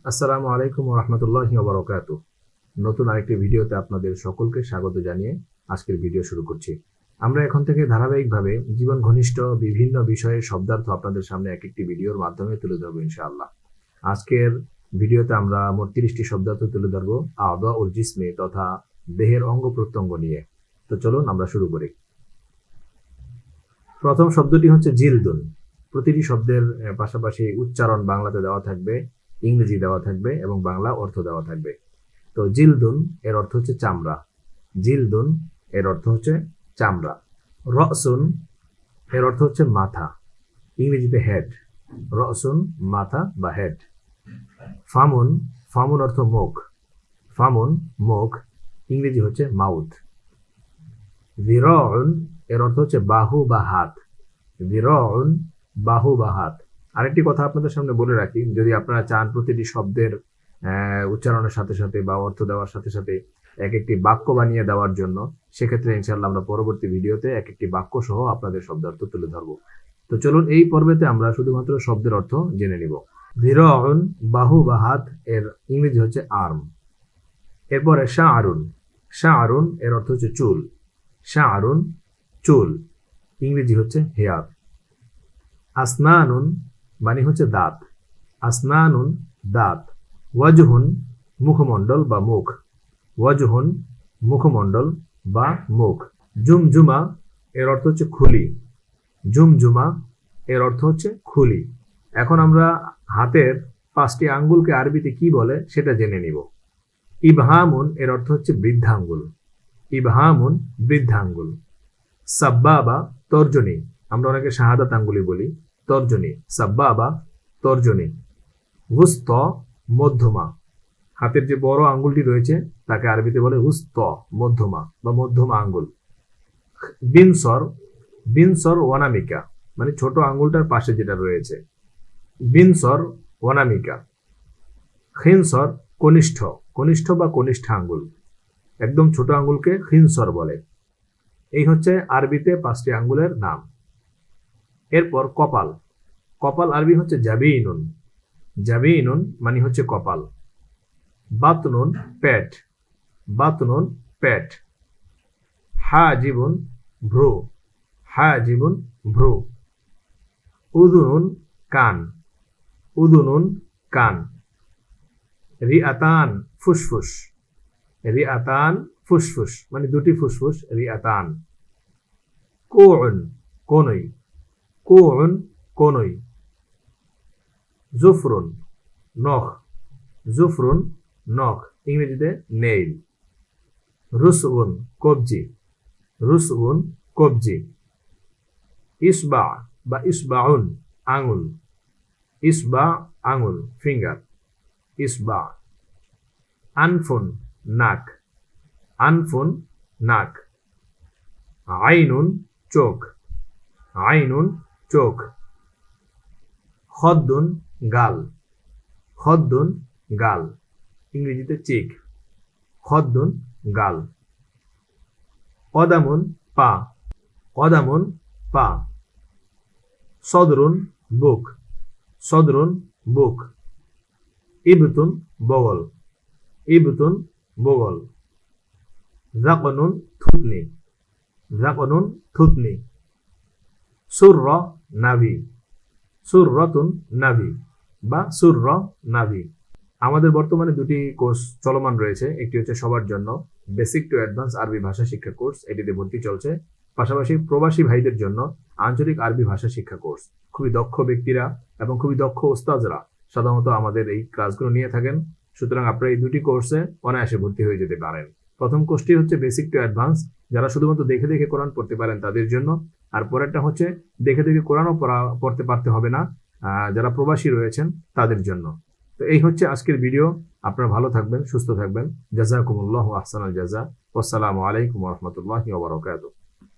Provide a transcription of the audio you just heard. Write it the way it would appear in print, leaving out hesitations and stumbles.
আসসালামু আলাইকুম ওয়া রাহমাতুল্লাহি ওয়া বারাকাতুহু। নতুন আরেকটি ভিডিওতে আপনাদের সকলকে স্বাগত জানিয়ে আজকের ভিডিও শুরু করছি। আমরা এখন থেকে ধারাবাহিকভাবে জীবন ঘনিষ্ঠ বিভিন্ন বিষয়ের শব্দার্থ আপনাদের সামনে এক একটি ভিডিওর মাধ্যমে তুলে ধরবো ইনশাআল্লাহ। আজকের ভিডিওতে আমরা মোট 30টি শব্দার্থ তুলে ধরবো আ'দাউল জিসমি তথা দেহের অঙ্গ প্রত্যঙ্গ নিয়ে। তো চলুন আমরা শুরু করি। প্রথম শব্দটি হচ্ছে জিলদুন। প্রতিটি শব্দের পাশাপাশি উচ্চারণ বাংলাতে দেওয়া থাকবে, ইংরেজি দেওয়া থাকবে এবং বাংলা অর্থ দেওয়া থাকবে। তো জিলদুন এর অর্থ হচ্ছে চামড়া। জিলদুন এর অর্থ হচ্ছে চামড়া। রসুন এর অর্থ হচ্ছে মাথা, ইংরেজিতে হেড। রসুন মাথা বা হেড। ফামুন, ফামুন অর্থ মুখ। ফামুন মুখ, ইংরেজি হচ্ছে মাউথ। যিরাউন এর অর্থ হচ্ছে বাহু বা হাত। যিরাউন বাহু বা হাত। আরেকটি কথা আপনাদের সামনে বলে রাখি, যদি আপনারা চান প্রতিটি শব্দের উচ্চারণের সাথে সাথে বা অর্থ দেওয়ার সাথে সাথে এক একটি বাক্য বানিয়ে দেওয়ার জন্য, সেক্ষেত্রে ইনশাআল্লাহ আমরা পরবর্তী ভিডিওতে এক একটি বাক্য সহ আপনাদের শব্দার্থ তুলে ধরবো। তো চলুন এই পর্বেতে আমরা শুধুমাত্র শব্দের অর্থ জেনে নিব। যিরাউন বাহু বা হাত এর ইংরেজি হচ্ছে আর্ম। এরপরে শাআরুন। শাআরুন এর অর্থ হচ্ছে চুল। শাআরুন চুল, ইংরেজি হচ্ছে হেয়ার। আসনানুন মানে হচ্ছে দাঁত। আসনানুন দাঁত। ওয়াজহুন মুখমণ্ডল বা মুখ। ওয়াজহুন মুখমণ্ডল বা মুখ। জুমজুমা এর অর্থ হচ্ছে খুলি। জুমজুমা এর অর্থ হচ্ছে খুলি। এখন আমরা হাতের 5টি আঙ্গুলকে আরবিতে কি বলে সেটা জেনে নিব। ইবহামুন এর অর্থ হচ্ছে বৃদ্ধাঙ্গুল। ইবহামুন বৃদ্ধাঙ্গুল। সাব্বাবা তর্জনী, আমরা অনেকে শাহাদাত আঙ্গুলি বলি, তর্জনী। সাব্বাবা তর্জনী। উস্ত মধ্যমা, হাতের যে বড় আঙ্গুলটি রয়েছে তাকে আরবিতে বলে উস্ত, মধ্যমা বা মধ্যমা আঙ্গুল। বিনসর, বিনসর ওয়ানামিকা মানে ছোট আঙ্গুলটার পাশে যেটা রয়েছে, বিনসর ওয়ানামিকা। খিনসর কনিষ্ঠ, কনিষ্ঠ বা কনিষ্ঠ আঙ্গুল, একদম ছোট আঙ্গুলকে খিনসর বলে। এই হচ্ছে আরবিতে 5টি আঙ্গুলের নাম। এরপর কপাল। কপাল আরবি হচ্ছে জাবিনুন। জাবিনুন মানে হচ্ছে কপাল। বাতনুন পেট। বাতনুন পেট। হাজিবুন ভ্রু। হাজিবুন ভ্রু। উদুনুন কান। উদুনুন কান। রিআতান ফুসফুস। রিআতান ফুসফুস মানে দুটি ফুসফুস, রিআতান। কুউন কোনই। কুউন কোনই। জুফরুন নখ। জুফরুন নখ, ইংরেজিতে নেইল। রুসউন কবজি। রুসউন কবজি। ইসবা বা ইসবাউন আঙুল। ইসবা আঙুল, ফিঙ্গার। ইসবা। আনফুন নাক। আনফুন নাক। আইনুন চোখ। আইনুন চোখ। খদ্দুন গাল। খদ্দুন গাল, ইংরেজিতে চিক। খদ্দুন গাল। কদামুন পা। কদামুন পা। সদরুন বুক। সদরুন বুক। ইবতুন বগল। ইবতুন বগল। যাকনুন থুতনি। যাকনুন থুতনি। সুরর নাভি। সুররতুন নাভি বা সুরর নাভি। আমাদের বর্তমানে 2টি কোর্স চলমান রয়েছে। একটি হচ্ছে সবার জন্য বেসিক টু অ্যাডভান্স আরবি ভাষা শিক্ষা কোর্স, এটিতে ভর্তি চলছে। পাশাপাশি প্রবাসী ভাইদের জন্য আঞ্চলিক আরবি ভাষা শিক্ষা কোর্স। খুবই দক্ষ ব্যক্তিরা এবং খুবই দক্ষ ওস্তাজরা সাধারণত আমাদের এই ক্লাসগুলো নিয়ে থাকেন। সুতরাং আপনারা এই 2টি কোর্সে অনায়াসে ভর্তি হয়ে যেতে পারেন। প্রথম কোর্সটি হচ্ছে বেসিক টু অ্যাডভান্স, যারা শুধুমাত্র দেখে দেখে কোরআন পড়তে পারেন তাদের জন্য। আর পরেরটা হচ্ছে দেখে দেখে কোরআনও পড়তে পারতে হবে না, যারা প্রবাসী রয়েছেন তাদের জন্য। তো এই হচ্ছে আজকের ভিডিও। আপনারা ভালো থাকবেন, সুস্থ থাকবেন। জাযাকুমুল্লাহু আহসানাল জাযা। ওয়াসসালামু আলাইকুম ওয়া রাহমাতুল্লাহি ওয়া বারাকাতুহু।